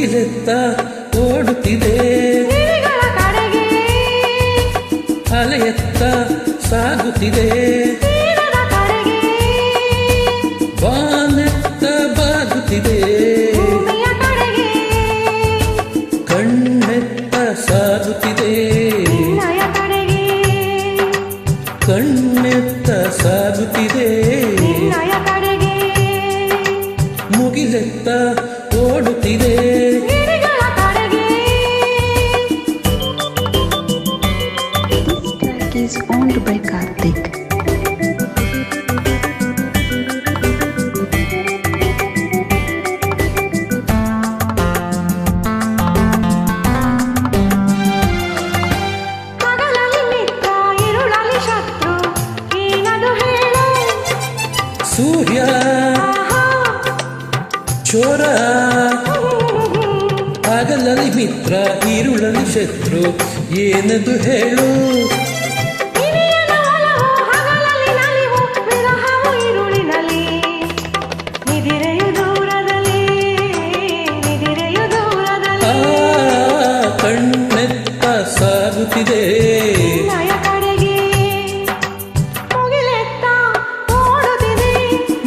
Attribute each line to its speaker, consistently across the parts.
Speaker 1: ಮುಗಿಲೆತ್ತ ಓಡುತ್ತಿದೆ ಅಲೆಯತ್ತ ಸಾಗುತ್ತಿದೆ ಬಾನೆತ್ತ ಬಾಗುತ್ತಿದೆ ಕಣ್ಣೆತ್ತ ಸಾಗುತ್ತಿದೆ ಕಣ್ಣೆತ್ತ ಸಾಗುತ್ತಿದೆ ಮುಗಿಲೆತ್ತ ಓಡುತ್ತಿದೆ
Speaker 2: Is owned by Karthik.
Speaker 1: ಸೂರ್ಯ ಚೋರ ಹಗಲಲ್ಲಿ ಮಿತ್ರ ഇരുಳಲ್ಲಿ ಶತ್ರು ಏನದು ಹೇಳು ಕಣ್ಣೆತ್ತ ಸಾಗುತ್ತಿದೆ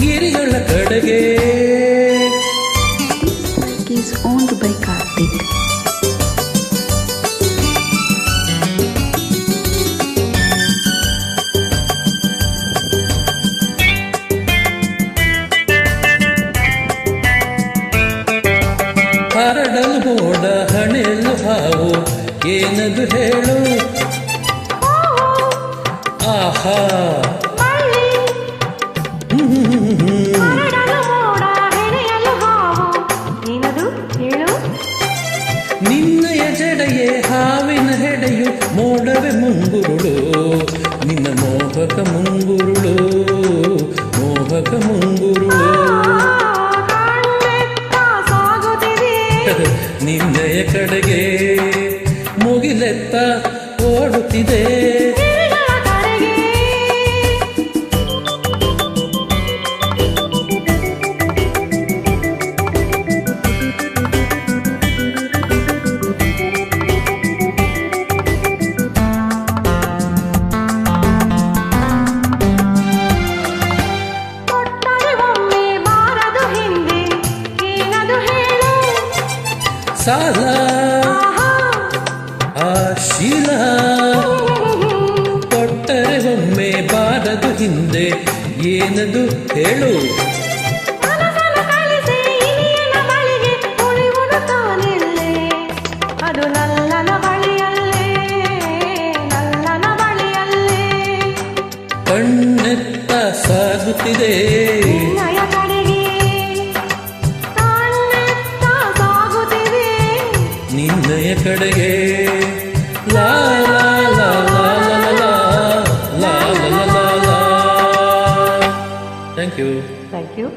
Speaker 1: ಗಿರಿಗಳ ಕಡೆಗೆ
Speaker 2: Is owned by Karthik.
Speaker 1: ಹರಡಲು ಮೋಡ ಹಣೆಯಲು ಹಾವು ಏನದು ಹೇಳು ಆಹಾ ನಿನ್ನಯ ಜಡೆಯೇ ಹಾವಿನ ಹೆಡೆಯು ಮೋಡವೆ ಮುಂಗುರುಳು ನಿನ್ನ ಮೋಹಕ ಮುಂಗುರುಳು ಮೋಹಕ ಮುಂಗುರುಳು ನಿನ್ನಯ ಕಡೆಗೆ ಮುಗಿಲೆತ್ತ ಓಡುತ್ತಿದೆ ಸಾಲ ಆ ಶೀಲ ಕೊಟ್ಟರೆ ಒಮ್ಮೆ ಬಾರದು ಹಿಂದೆ ಏನದು ಹೇಳು ಕಣ್ಣೆತ್ತ ಸಾಗುತ್ತಿದೆ ನಿನ್ನಯ ಕಡೆಗೆ ಲಾ ಲಾ ಲಾ ಲಾ ಲಾ ಲಾ ಲಾ ಲಾ ಲಾ ಲಾ. Thank you.
Speaker 2: Thank you.